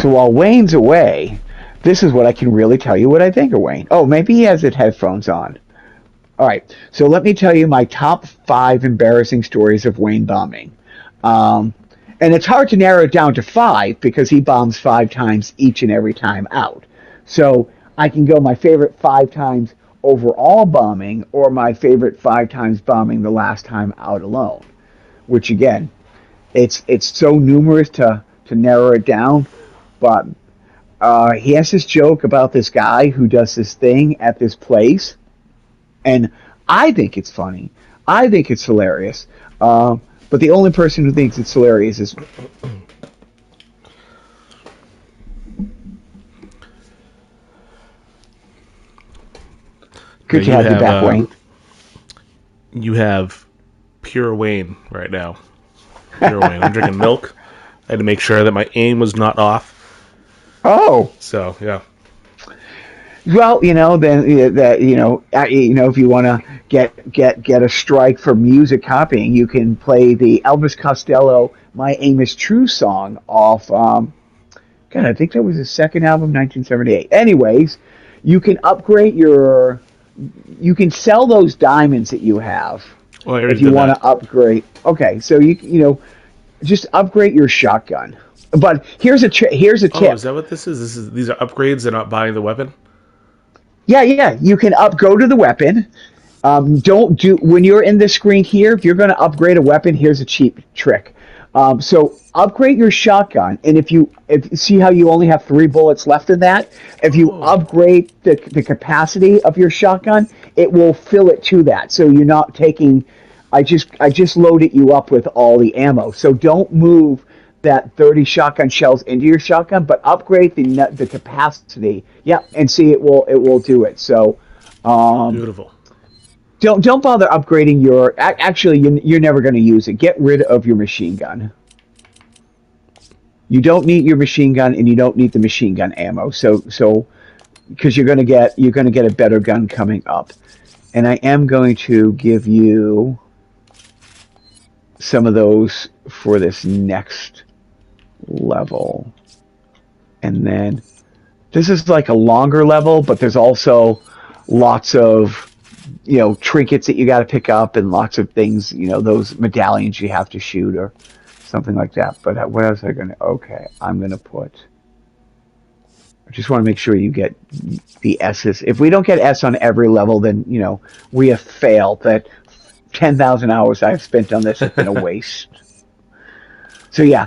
So while Wayne's away, this is what I can really tell you what I think of Wayne. Oh, maybe he has his headphones on. All right, so let me tell you my top 5 embarrassing stories of Wayne bombing. And it's hard to narrow it down to 5 because he bombs 5 times each and every time out. So I can go my favorite 5 times overall bombing or my favorite 5 times bombing the last time out alone, which again, it's so numerous to narrow it down, but he has this joke about this guy who does this thing at this place, and I think it's funny. I think it's hilarious. But the only person who thinks it's hilarious is... Good to have you back, Wayne. You have pure Wayne right now. Pure Wayne. I'm drinking milk. I had to make sure that my aim was not off. Oh. So, yeah. Well, then that if you want to get a strike for music copying, you can play the Elvis Costello "My Aim Is True" song off. God, I think that was his second album, 1978. Anyways, you can upgrade your. You can sell those diamonds that you have if you want to upgrade. Okay, so you just upgrade your shotgun. But here's a tip. Oh, is that what this is? These are upgrades. They're not buying the weapon. Yeah. You can go to the weapon. Don't do when you're in the screen here. If you're going to upgrade a weapon, here's a cheap trick. So upgrade your shotgun, and if you see how you only have 3 bullets left in that, if you upgrade the capacity of your shotgun, it will fill it to that. So you're not taking. I just loaded you up with all the ammo. So don't move that 30 shotgun shells into your shotgun, but upgrade the capacity. Yeah, and see it will do it. So beautiful. Don't bother upgrading your. Actually, you're never going to use it. Get rid of your machine gun. You don't need your machine gun, and you don't need the machine gun ammo. So because you're going to get a better gun coming up, and I am going to give you some of those for this next level, and then this is like a longer level, but there's also lots of trinkets that you got to pick up and lots of things, those medallions you have to shoot or something like that. But what else am I going to... Okay, I'm going to put... I just want to make sure you get the S's. If we don't get S on every level, then, we have failed. That 10,000 hours I've spent on this has been a waste. So, yeah.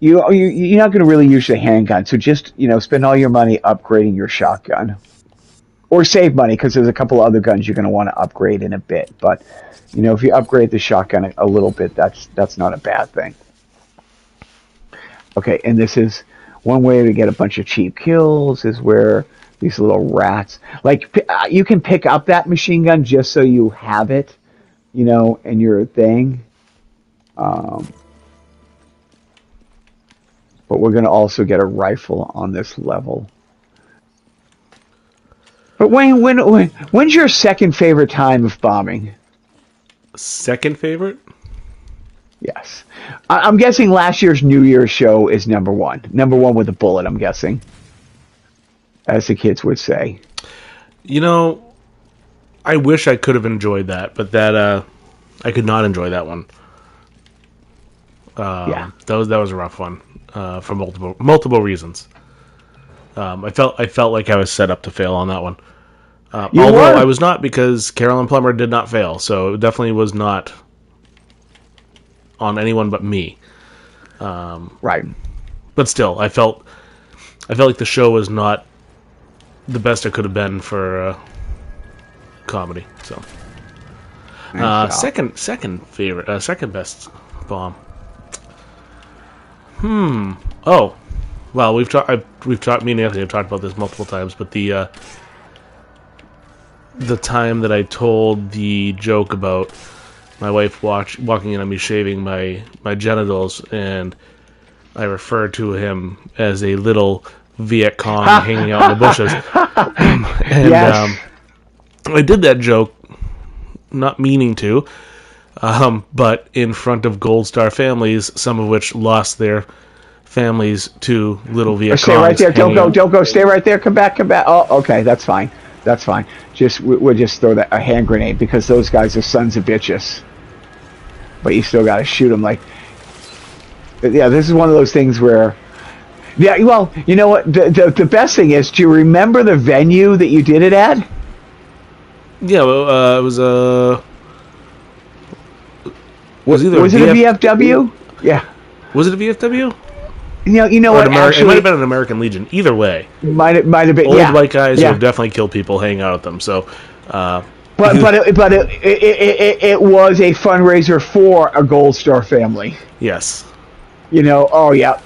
You're not going to really use the handgun. So just, spend all your money upgrading your shotgun. Or save money, because there's a couple other guns you're going to want to upgrade in a bit. But, if you upgrade the shotgun a little bit, that's not a bad thing. Okay, and this is one way to get a bunch of cheap kills is where these little rats... Like, you can pick up that machine gun just so you have it, in your thing. But we're going to also get a rifle on this level. But Wayne, when's your second favorite time of bombing? Second favorite? Yes. I'm guessing last year's New Year's show is number 1. Number 1 with a bullet, I'm guessing. As the kids would say. I wish I could have enjoyed that, but that I could not enjoy that one. Yeah. That was a rough one for multiple reasons. I felt like I was set up to fail on that one. Although I was not, because Carolyn Plummer did not fail, so it definitely was not on anyone but me. Right. But still, I felt like the show was not the best it could have been for comedy. So, second favorite, second best bomb. Oh, well, we've talked. Me and Anthony have talked about this multiple times, but the time that I told the joke about my wife walking in on me shaving my genitals, and I referred to him as a little Viet Cong hanging out in the bushes. And yes. I did that joke, not meaning to, but in front of Gold Star families, some of which lost their families to little Viet Stay right Congs there. Don't hanging go. out. Don't go. Stay right there. Come back. Come back. Oh, okay. That's fine. That's fine. We'll just throw a hand grenade because those guys are sons of bitches. But you still got to shoot them. Like, yeah, this is one of those things where, yeah. Well, you know what? The best thing is, do you remember the venue that you did it at? Yeah, well, it was Was it a VFW? Yeah. Was it a VFW? You know what? Actually, it might have been an American Legion. Either way, might have been. Old Yeah. white guys who have definitely killed people hanging out at them. So, but it was a fundraiser for a Gold Star family. yes, Oh yeah.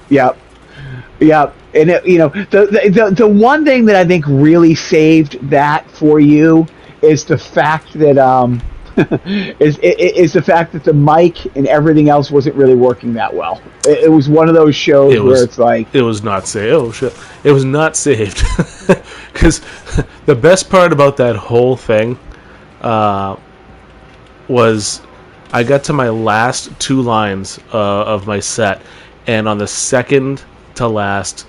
And the one thing that I think really saved that for you is the fact that is the fact that the mic and everything else wasn't really working that well. It was one of those shows where it's like it was not saved. Oh shit! It was not saved because the best part about that whole thing was I got to my last 2 lines of my set, and on the second to last,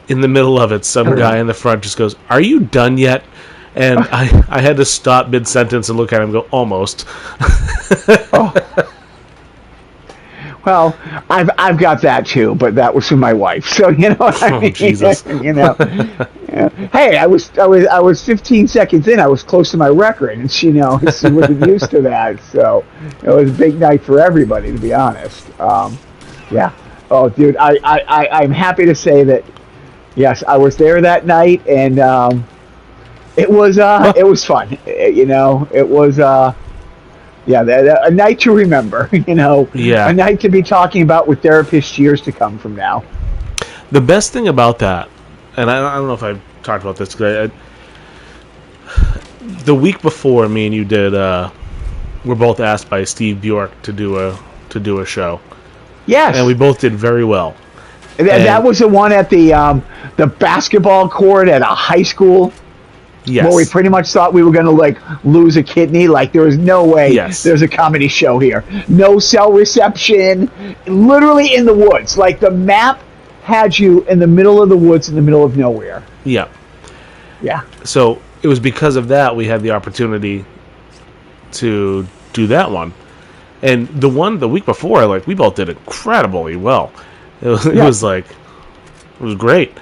in the middle of it, some guy in the front just goes, "Are you done yet?" And I had to stop mid-sentence and look at him and go, almost. Oh. Well, I've got that too, but that was from my wife. So what I mean. Jesus. Hey, I was 15 seconds in. I was close to my record, and she wasn't used to that. So it was a big night for everybody, to be honest. Yeah. Oh, dude, I'm happy to say that. Yes, I was there that night, and it was fun. It was a night to remember. Yeah. A night to be talking about with therapists years to come from now. The best thing about that, and I don't know if I've talked about this, because the week before me and you did, we're both asked by Steve Bjork to do a show. Yes, and we both did very well. That was the one at the basketball court at a high school. Yes. Where we pretty much thought we were going to lose a kidney. Like there was no way there's a comedy show here. No cell reception. Literally in the woods. Like the map had you in the middle of the woods in the middle of nowhere. Yeah. Yeah. So it was because of that we had the opportunity to do that one. And the one the week before, we both did incredibly well. It was great.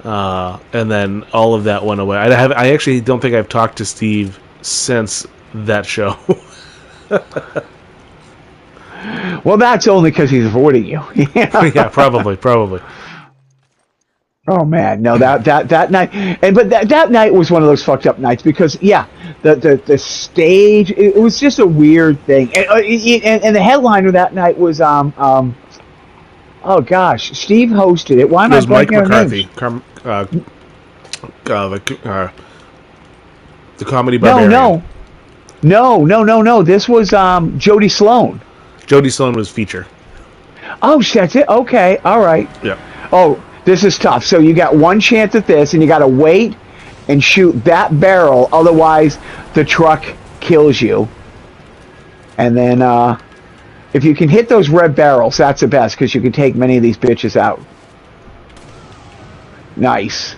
And then all of that went away. I actually don't think I've talked to Steve since that show. Well, that's only because he's avoiding you. Yeah, probably. Oh man, no, that night, but that night was one of those fucked up nights because the stage, it was just a weird thing, and the headliner that night was oh gosh, Steve hosted it. Why am I blanking on names? The comedy barbarian. No. This was Jody Sloan. Jody Sloan was feature. Oh, that's it. Okay, all right. Yeah. Oh, this is tough. So you got one chance at this, and you got to wait and shoot that barrel. Otherwise, the truck kills you. And then if you can hit those red barrels, that's the best because you can take many of these bitches out. Nice.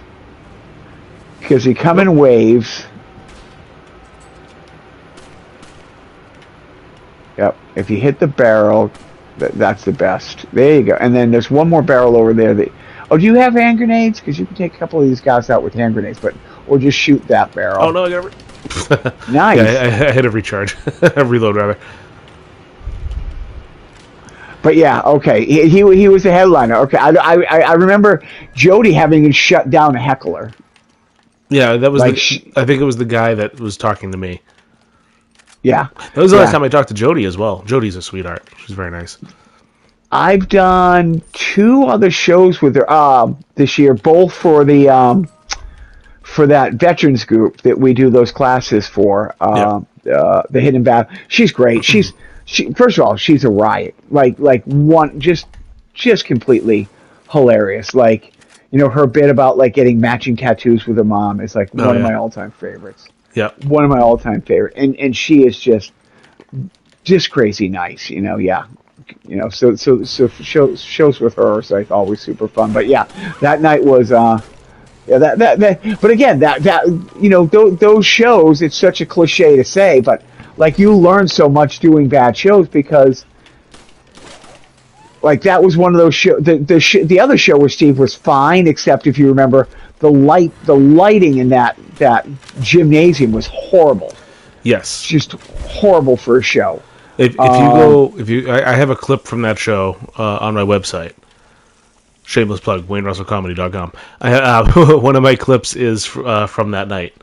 Because they come in waves. Yep. If you hit the barrel, that's the best. There you go. And then there's one more barrel over there. Do you have hand grenades? Because you can take a couple of these guys out with hand grenades, or just shoot that barrel. Oh no, I got nice. Yeah, I had a recharge, a reload rather. But yeah, okay. He was the headliner. Okay, I remember Jody having to shut down a heckler. Yeah, that was. I think it was the guy that was talking to me. Yeah, that was the last time I talked to Jody as well. Jody's a sweetheart. She's very nice. I've done 2 other shows with her this year, both for the for that veterans group that we do those classes for. The Hidden Battle. She's great. She first of all, she's a riot. Like one just completely hilarious. Like, her bit about getting matching tattoos with her mom is one of my all-time favorites. Yeah. One of my all-time favorite. And she is just crazy nice, yeah. So shows with her is like always super fun. But yeah, that night was yeah, that. But again, that those shows. It's such a cliche to say, but like you learn so much doing bad shows because like that was one of those shows. The other show where Steve was fine, except if you remember the lighting in that gymnasium was horrible. Yes, just horrible for a show. I have a clip from that show on my website. Shameless plug, WayneRussellComedy.com. One of my clips is from that night,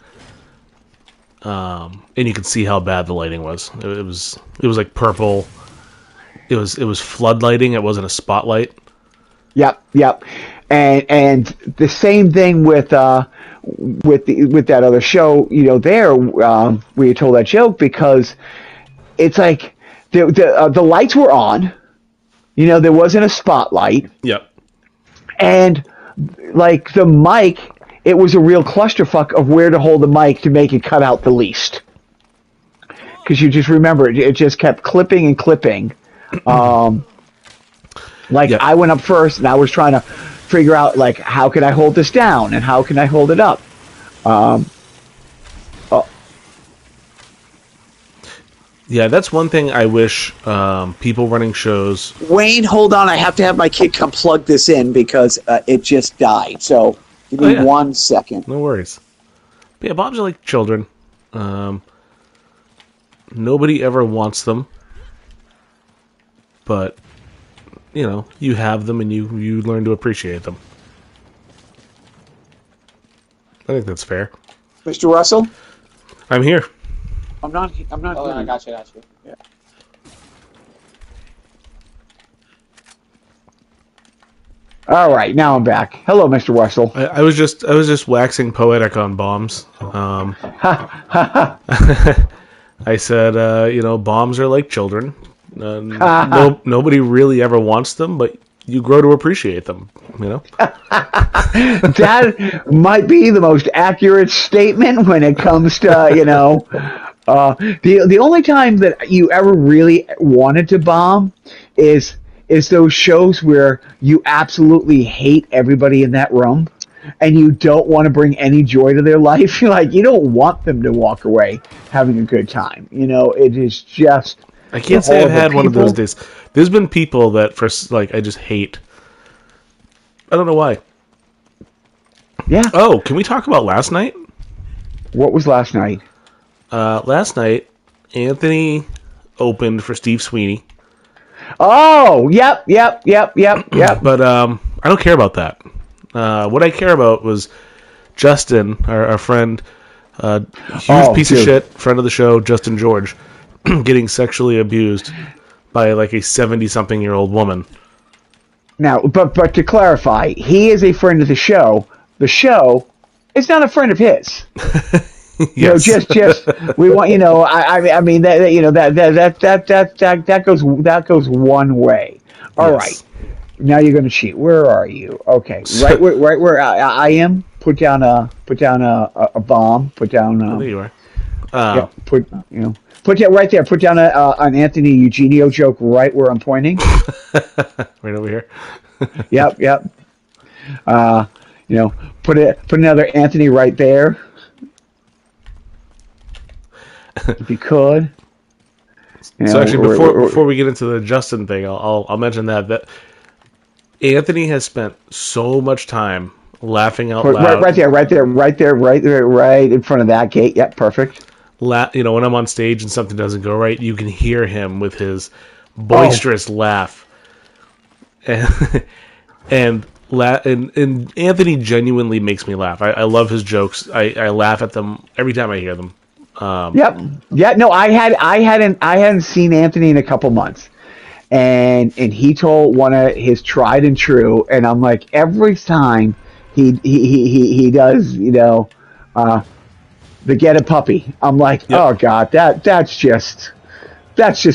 and you can see how bad the lighting was. It was like purple. It was flood lighting. It wasn't a spotlight. Yep. And the same thing with that other show. There we told that joke because it's like the lights were on. There wasn't a spotlight. Yep. And like the mic, it was a real clusterfuck of where to hold the mic to make it cut out the least. Because you just remember it just kept clipping and clipping. I went up first and I was trying to figure out like how can I hold this down and how can I hold it up. Yeah, that's one thing I wish people running shows... Wayne, hold on. I have to have my kid come plug this in because it just died. So give me 1 second. No worries. But yeah, Bobs are like children. Nobody ever wants them. But, you have them and you learn to appreciate them. I think that's fair. Mr. Russell? I'm here. I'm not. Oh, I got you. Yeah. All right, now I'm back. Hello, Mr. Russell. I was just waxing poetic on bombs. I said, bombs are like children. Nobody really ever wants them, but you grow to appreciate them. That might be the most accurate statement when it comes to the only time that you ever really wanted to bomb is those shows where you absolutely hate everybody in that room and you don't want to bring any joy to their life. You don't want them to walk away having a good time. It is just... I can't say I've had one of those days. There's been people that I just hate. I don't know why. Yeah. Oh, can we talk about last night? What was last night? Last night, Anthony opened for Steve Sweeney. Oh, yep. But I don't care about that. What I care about was Justin, our friend, huge piece of shit, friend of the show, Justin George, getting sexually abused by like a 70-something-year-old woman. Now, but to clarify, he is a friend of the show. The show is not a friend of his. Yes. Just we want I mean that goes one way. All right. Now you're going to cheat. Where are you? Okay, right where I am. Put down a bomb. Put down. There you are. Put that right there. Put down an Anthony Eugenio joke right where I'm pointing. Right over here. Yep. Put another Anthony right there. If you could. So actually, before we get into the Justin thing, I'll mention that Anthony has spent so much time laughing out loud. Right there, right in front of that gate. Yep, perfect. When I'm on stage and something doesn't go right, you can hear him with his boisterous laugh, and Anthony genuinely makes me laugh. I love his jokes. I laugh at them every time I hear them. Yep. Yeah. No, I hadn't seen Anthony in a couple months, and he told one of his tried and true, and I'm like every time he does the Get a Puppy. I'm like, yep. Oh God, that's just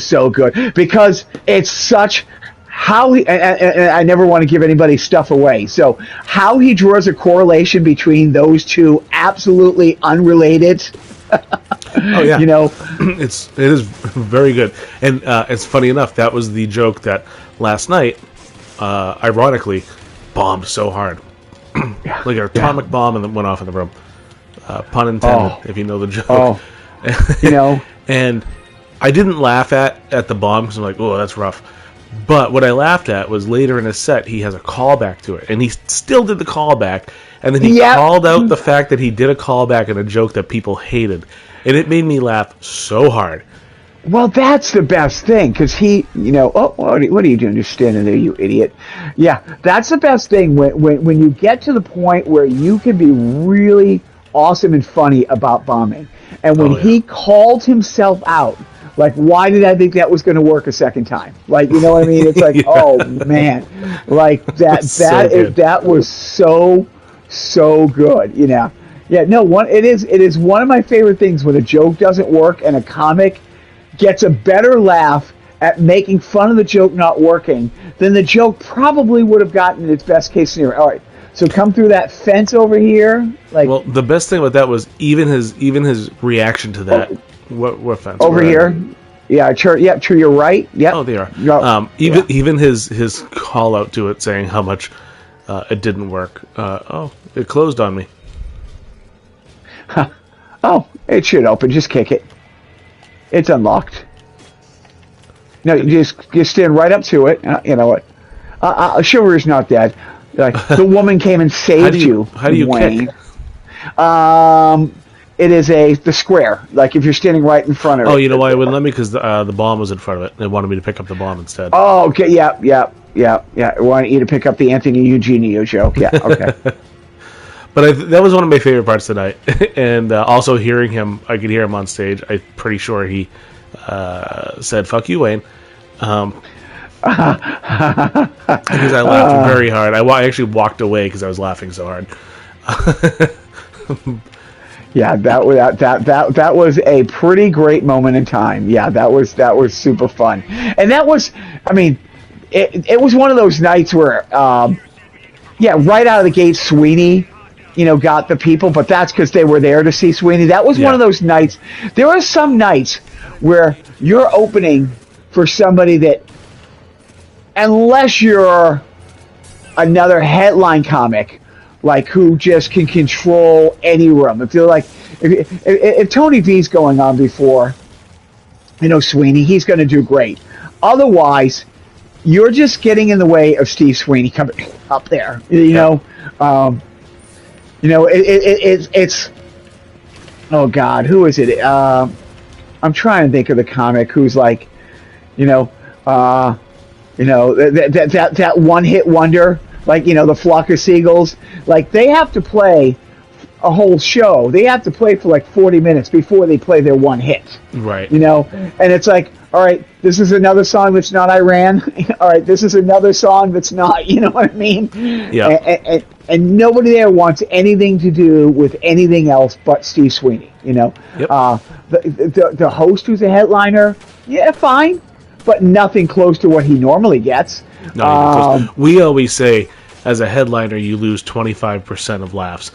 so good because it's such how he. And I never want to give anybody stuff away. So how he draws a correlation between those two absolutely unrelated Oh yeah, You know, it is very good, and it's funny enough that was the joke that last night, ironically, bombed so hard, like an atomic bomb, and then went off in the room. Pun intended, if you know the joke. Oh, you know, And I didn't laugh at the bomb because I'm like, oh, that's rough. But what I laughed at was later in his set, he has a callback to it, and he still did the callback, and then he called out the fact that he did a callback and a joke that people hated, and it made me laugh so hard. well, that's the best thing because he, what are you doing? Just standing there, you idiot. Yeah, that's the best thing when you get to the point where you can be really awesome and funny about bombing, and when he called himself out. Like, why did I think that was going to work a second time? Like, you know what I mean? It's like, oh man, like that was so good. Yeah. No, it is one of my favorite things when a joke doesn't work and a comic gets a better laugh at making fun of the joke not working than the joke probably would have gotten in its best case scenario. All right. So come through that fence over here. Like, well, the best thing about that was even his reaction to that. What fence? Over here. Yeah, to your right. Yeah. Oh, they are. Even his call out to it saying how much it didn't work. It closed on me. Oh, it should open. Just kick it. It's unlocked. No, you just stand right up to it. You know what? Chivalry's not dead. Like, the woman came and saved you. How do you Wayne. kick? It is the square. Like if you're standing right in front of it. Oh, you know why it wouldn't let me? Because the bomb was in front of it. They wanted me to pick up the bomb instead. Oh, okay. Yeah. I want you to pick up the Anthony Eugenio joke. Yeah, okay. But that was one of my favorite parts tonight. And also hearing him, I could hear him on stage. I'm pretty sure he said, "Fuck you, Wayne." Because I laughed very hard. I actually walked away because I was laughing so hard. Yeah, that was a pretty great moment in time. Yeah, that was super fun, and that was, I mean, it was one of those nights where, right out of the gate, Sweeney, got the people, but that's because they were there to see Sweeney. That was one of those nights. There are some nights where you're opening for somebody that, unless you're another headline comic. Like who just can control any room. If you're like, if Tony V's going on before, Sweeney, he's going to do great. Otherwise, you're just getting in the way of Steve Sweeney coming up there. It's oh God, who is it? I'm trying to think of the comic who's like, that one hit wonder. Like, the flock of seagulls, like they have to play a whole show. They have to play for like 40 minutes before they play their one hit. Right. And it's like, all right, this is another song that's not Iran. All right, this is another song that's not, you know what I mean? Yeah. And nobody there wants anything to do with anything else but Steve Sweeney, Yep. The host who's a headliner, yeah, fine, but nothing close to what he normally gets. No, we always say, as a headliner, you lose 25% of laughs.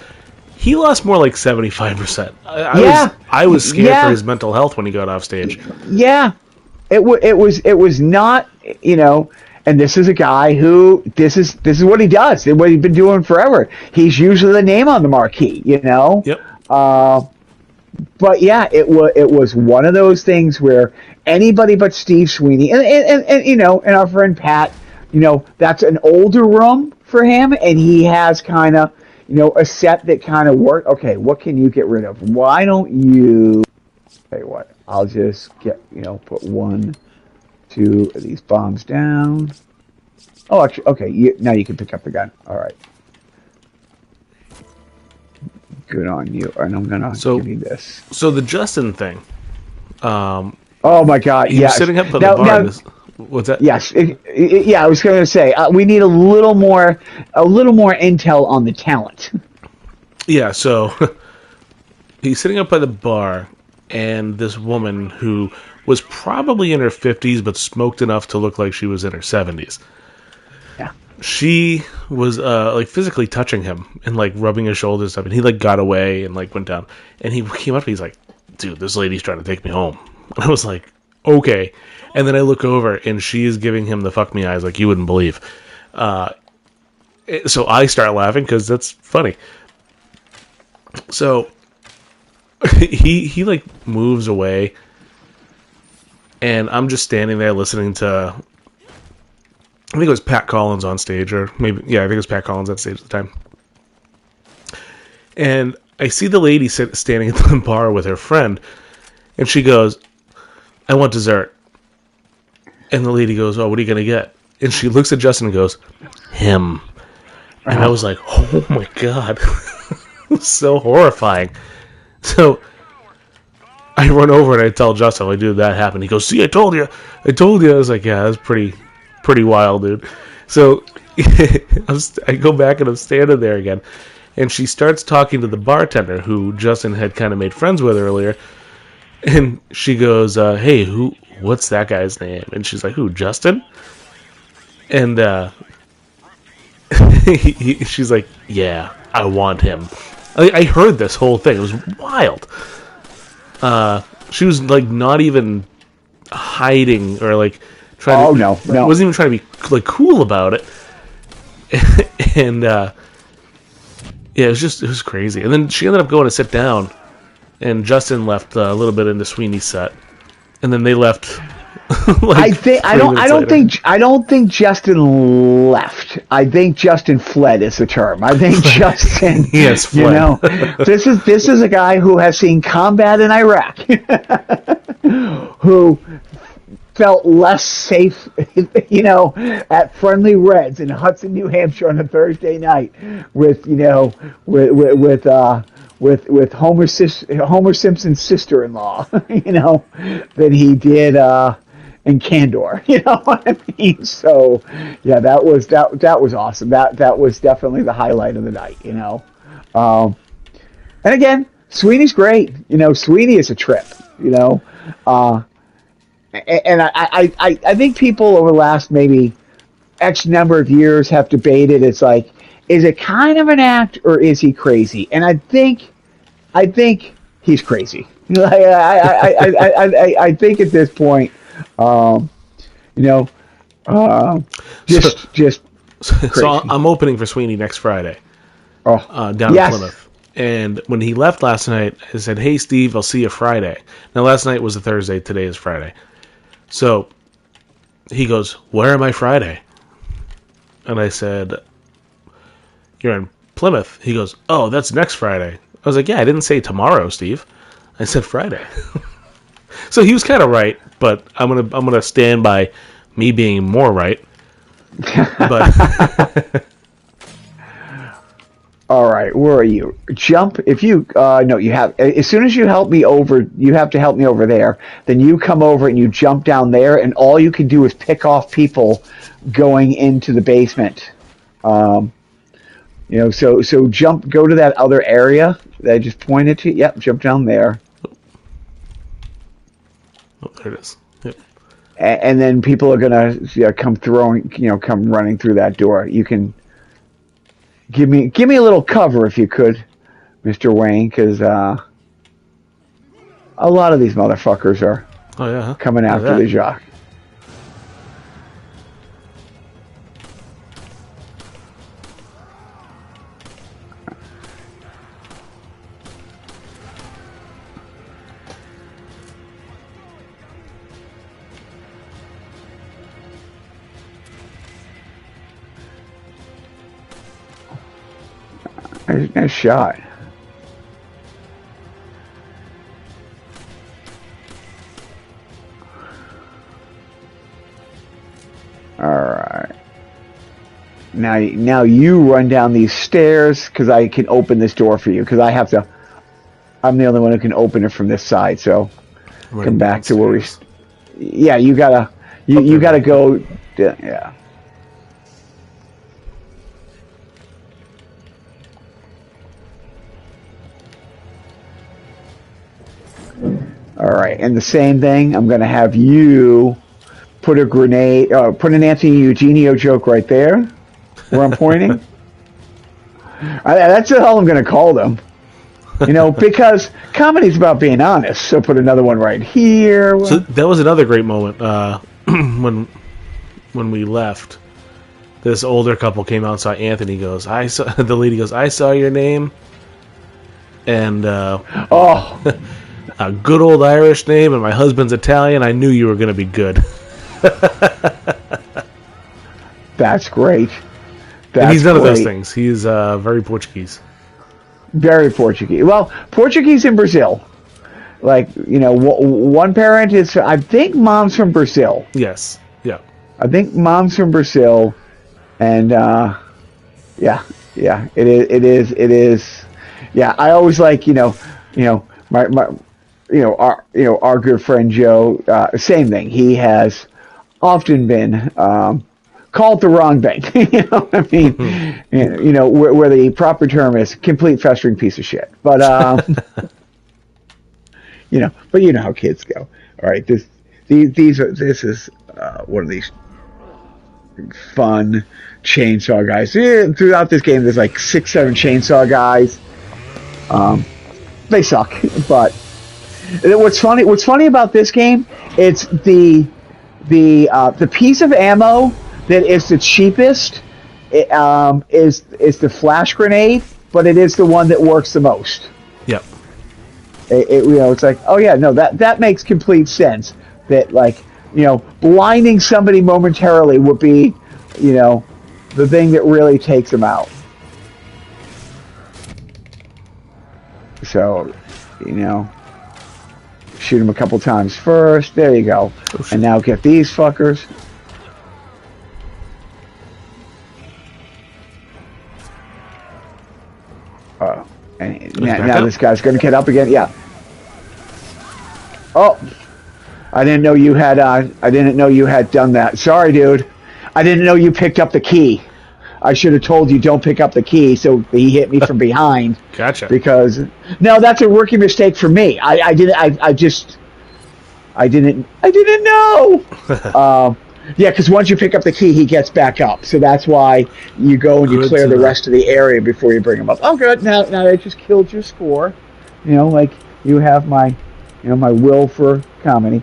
He lost more like 75%. I was scared for his mental health when he got off stage. Yeah, it was not, and this is a guy who this is what he does, what he's been doing forever. He's usually the name on the marquee, Yep. But yeah, it was one of those things where anybody but Steve Sweeney and our friend Pat. That's an older room for him, and he has kind of, a set that kind of work. Okay, what can you get rid of? Why don't you? Tell you what, I'll just put 1, 2 of these bombs down. Oh, actually, okay. Now you can pick up the gun. All right. Good on you. And I'm gonna give you this. So the Justin thing. Oh my God! You're sitting up at the bar. What's that? Yes. I was going to say we need a little more intel on the talent. Yeah. So he's sitting up by the bar, and this woman who was probably in her 50s but smoked enough to look like she was in her 70s. Yeah. She was like physically touching him and like rubbing his shoulders up, and he like got away and like went down, and he came up and he's like, dude, this lady's trying to take me home. And I was like, okay. And then I look over, and she is giving him the fuck me eyes like you wouldn't believe. So I start laughing because that's funny. So he like moves away, and I'm just standing there listening to, I think it was Pat Collins on stage, or maybe, yeah, I think it was Pat Collins on stage at the time. And I see the lady standing at the bar with her friend, and she goes, I want dessert. And the lady goes, oh, what are you going to get? And she looks at Justin and goes, him. And I was like, oh my God. It was so horrifying. So I run over and I tell Justin, like, dude, that happened. He goes, see, I told you. I was like, yeah, that's pretty wild, dude. So I go back and I'm standing there again. And she starts talking to the bartender who Justin had kind of made friends with earlier. And she goes, hey, what's that guy's name? And she's like, who, Justin? And she's like, yeah, I want him. I heard this whole thing. It was wild. She was like not even hiding or like trying to... Oh, no. Wasn't even trying to be like cool about it. And yeah, it was crazy. And then she ended up going to sit down, and Justin left a little bit into Sweeney's set, and then they left. Like, I don't think Justin left. I think Justin fled is the term. I think Justin, yes, fled. You know, this is a guy who has seen combat in Iraq, who felt less safe, you know, at Friendly Reds in Hudson, New Hampshire on a Thursday night with Homer Simpson's sister-in-law, you know, than he did in Candor. You know what I mean? So yeah, that was awesome. That was definitely the highlight of the night, you know. And again, Sweeney's great. You know, Sweeney is a trip, you know. And I think people over the last maybe X number of years have debated, it's like, is it kind of an act or is he crazy? And I think he's crazy. I think at this point, you know, just crazy. So I'm opening for Sweeney next Friday, down in Plymouth. And when he left last night, I said, hey, Steve, I'll see you Friday. Now, last night was a Thursday. Today is Friday. So he goes, where am I Friday? And I said, you're in Plymouth. He goes, oh, that's next Friday. I was like, yeah, I didn't say tomorrow, Steve. I said Friday. So he was kind of right, but I'm gonna stand by me being more right. But all right, where are you? Jump. If you no, you have. As soon as you help me over, you have to help me over there. Then you come over and you jump down there, and all you can do is pick off people going into the basement. You know, so go to that other area that I just pointed to. Yep, jump down there. Oh, there it is. Yep. And then people are gonna come running through that door. You can give me a little cover if you could, Mr. Wayne, because a lot of these motherfuckers are coming after the Jacques. Nice shot. All right. Now you run down these stairs because I can open this door for you because I'm the only one who can open it from this side. So come back to where we. Yeah, you gotta go. Yeah. All right, and the same thing. I'm going to have you put a grenade, put an Anthony Eugenio joke right there, where I'm pointing. That's all I'm going to call them. Because comedy's about being honest. So put another one right here. So that was another great moment when we left. This older couple came out and saw Anthony. Goes, the lady goes, I saw your name, and a good old Irish name, and my husband's Italian. I knew you were going to be good. That's great. And he's none of those things. He's very Portuguese. Very Portuguese. Well, Portuguese in Brazil. Like, one parent is, I think mom's from Brazil. Yes. Yeah. I think mom's from Brazil. And, it is. Yeah, I always like, our good friend Joe, same thing. He has often been, called the wrong thing. Where the proper term is complete festering piece of shit. But, but you know how kids go. All right. This is one of these fun chainsaw guys. Throughout this game, there's like 6-7 chainsaw guys. They suck, but what's funny about this game, it's the piece of ammo that is the cheapest is the flash grenade, but it is the one that works the most. Yep. It's like, oh yeah, no, that makes complete sense. That, like, blinding somebody momentarily would be, the thing that really takes them out. So, shoot them a couple times first. There you go. And now get these fuckers. And now this guy's going to get up again. Yeah. Oh, I didn't know you had. I didn't know you had done that. Sorry, dude. I didn't know you picked up the key. I should have told you don't pick up the key. So he hit me from behind. Gotcha. Because no, that's a rookie mistake for me. I didn't know. Yeah, because once you pick up the key, he gets back up. So that's why you go and you clear the rest of the area before you bring him up. Oh, good. Now I just killed your score. Like you have my, my will for comedy.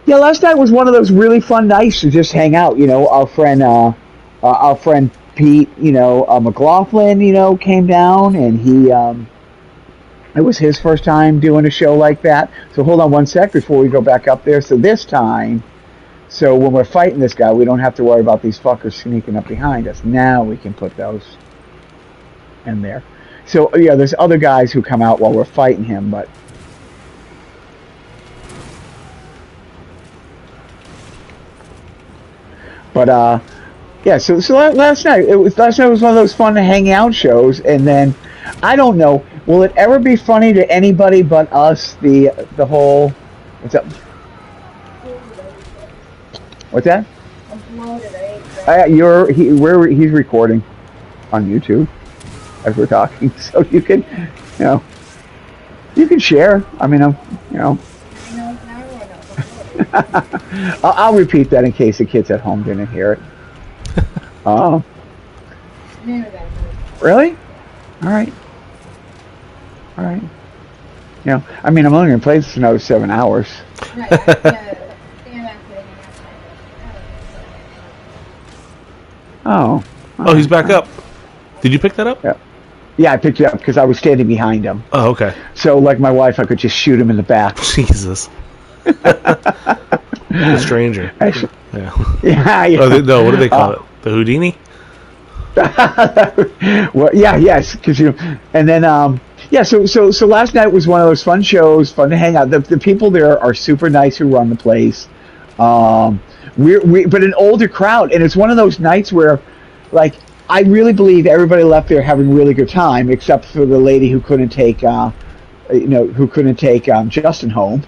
Yeah, last night was one of those really fun nights to just hang out. Our friend Pete, McLaughlin, came down and he. It was his first time doing a show like that. So hold on one sec before we go back up there. So this time, when we're fighting this guy, we don't have to worry about these fuckers sneaking up behind us. Now we can put those in there. So, yeah, there's other guys who come out while we're fighting him, but... yeah, so last night was one of those fun hang out shows, and then, I don't know... Will it ever be funny to anybody but us? The whole, what's up? What's that? He's recording on YouTube as we're talking, so you can, you can share. I mean, I'll repeat that in case the kids at home didn't hear it. Really? All right. All right. I'm only going to play this for another 7 hours. Oh, he's back up. Did you pick that up? Yeah, I picked it up because I was standing behind him. Oh, okay. So, like my wife, I could just shoot him in the back. Jesus. The stranger. Actually, yeah. No, what do they call it? The Houdini? Well, yes, because and then so last night was one of those fun shows, fun to hang out. The people there are super nice who run the place. But an older crowd, and it's one of those nights where, like, I really believe everybody left there having a really good time, except for the lady who couldn't take, Justin home.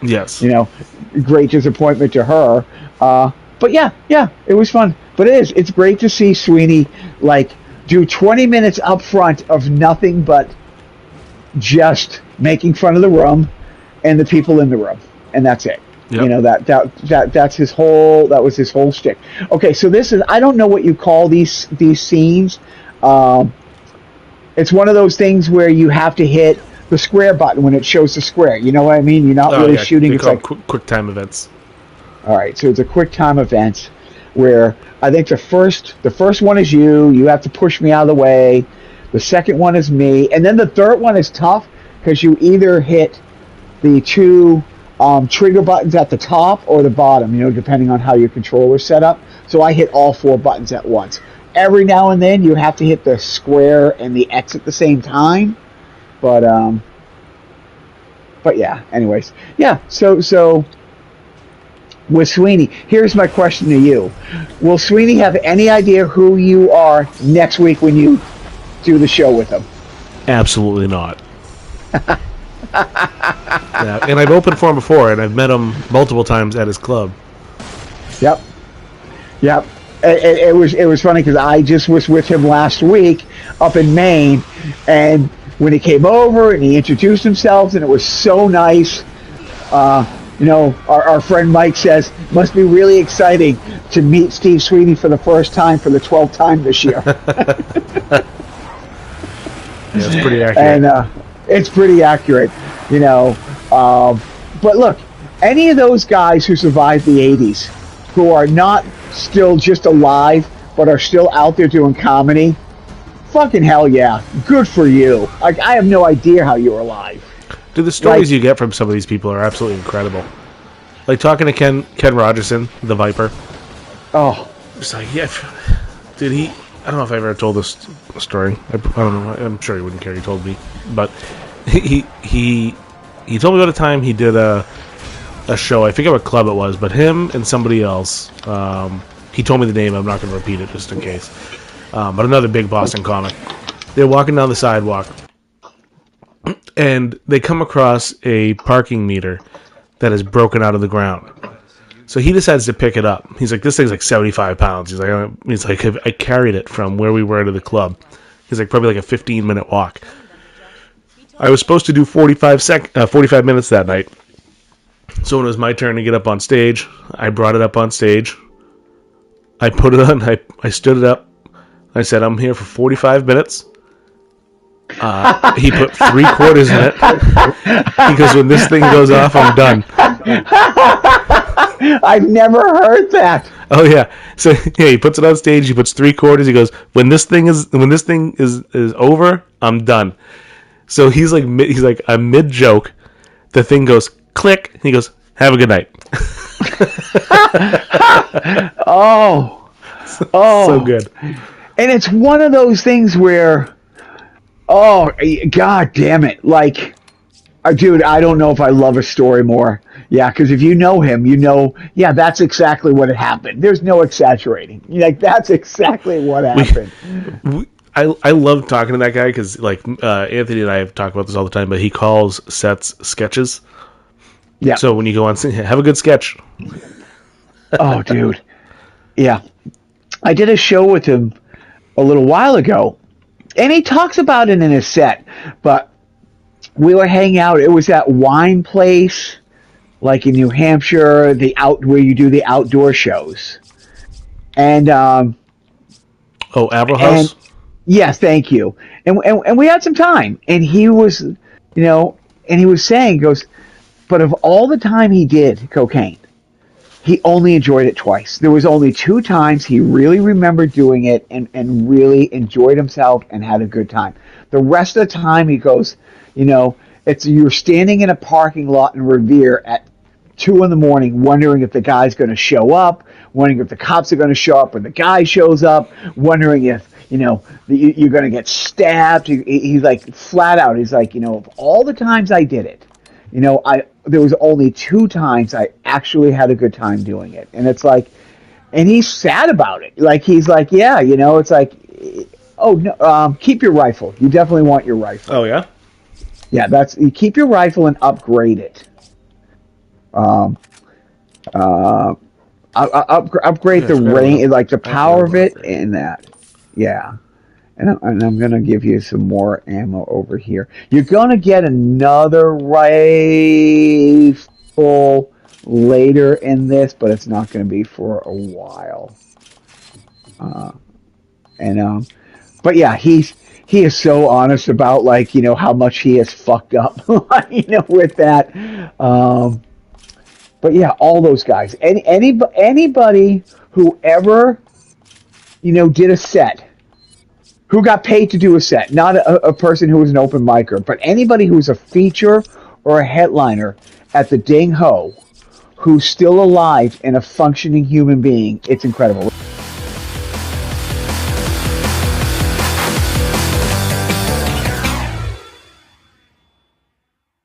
Yes. Great disappointment to her. But yeah, it was fun. But it's great to see Sweeney, like, do 20 minutes up front of nothing but just making fun of the room and the people in the room, and that's it. Yep. That's his whole. That was his whole shtick. Okay, so this is. I don't know what you call these scenes. it's one of those things where you have to hit the square button when it shows the square. You know what I mean? You're not really shooting. It's like quick time events. All right, so it's a quick time event where I think the first one is you. You have to push me out of the way. The second one is me, and then the third one is tough because you either hit the two trigger buttons at the top or the bottom, depending on how your controller's set up. So I hit all 4 buttons at once. Every now and then you have to hit the square and the X at the same time. But yeah, anyways. Yeah, so with Sweeney, here's my question to you. Will Sweeney have any idea who you are next week when you do the show with him? Absolutely not. Yeah, and I've opened for him before, and I've met him multiple times at his club. Yep. It was funny because I just was with him last week up in Maine, and when he came over and he introduced himself, and it was so nice. Our friend Mike says, must be really exciting to meet Steve Sweeney for the first time for the 12th time this year. Yeah, it's pretty accurate. And it's pretty accurate, but look, any of those guys who survived the 80s, who are not still just alive, but are still out there doing comedy, fucking hell yeah. Good for you. I have no idea how you're alive. Dude, the stories you get from some of these people are absolutely incredible. Like talking to Ken Rogerson, the Viper. Oh. It's like, yeah, dude, I don't know if I ever told this story. I don't know. I'm sure he wouldn't care. He told me, but he told me about a time he did a show. I forget what club it was, but him and somebody else. He told me the name. I'm not going to repeat it just in case. But another big Boston comic. They're walking down the sidewalk, and they come across a parking meter that is broken out of the ground. So he decides to pick it up. He's like, this thing's like 75 pounds. He's like, I carried it from where we were to the club. He's like, probably like a 15-minute walk. I was supposed to do 45 minutes that night. So when it was my turn to get up on stage, I brought it up on stage. I put it on. I stood it up. I said, I'm here for 45 minutes. He put 3 quarters in it. Because when this thing goes off, I'm done. I've never heard that. Oh yeah. So yeah, he puts it on stage. He puts 3 quarters. He goes, when this thing is over, I'm done. So he's like I'm mid joke. The thing goes click. He goes, have a good night. Oh, so good. And it's one of those things where, oh, God damn it! Like, dude, I don't know if I love a story more. Yeah, because if you know him, yeah, that's exactly what had happened. There's no exaggerating. Like, that's exactly what happened. I love talking to that guy because, like, Anthony and I have talked about this all the time, but he calls sets sketches. Yeah. So when you go on, have a good sketch. Oh, dude. Yeah. I did a show with him a little while ago, and he talks about it in his set, but we were hanging out. It was that wine place, like in New Hampshire, where you do the outdoor shows. And Avril House? Yes, thank you. And we had some time, and he was, and he was saying, he goes, but of all the time he did cocaine, he only enjoyed it twice. There was only 2 times he really remembered doing it and really enjoyed himself and had a good time. The rest of the time, he goes, you're standing in a parking lot in Revere at 2 in the morning, wondering if the guy's going to show up, wondering if the cops are going to show up when the guy shows up, wondering if, you're going to get stabbed. He's like, flat out, he's like, of all the times I did it, there was only 2 times I actually had a good time doing it. And it's like, and he's sad about it. Like, he's like, yeah, it's like, oh, no, keep your rifle. You definitely want your rifle. Oh, yeah? Yeah, you keep your rifle and upgrade it. Upgrade the range, like the power of it, and that. Yeah. And I'm going to give you some more ammo over here. You're going to get another rifle later in this, but it's not going to be for a while. But yeah, he's he is so honest about like how much he has fucked up, with that. But yeah, all those guys, anybody who ever did a set, who got paid to do a set, not a person who was an open micer, but anybody who's a feature or a headliner at the Ding Ho, who's still alive and a functioning human being, it's incredible.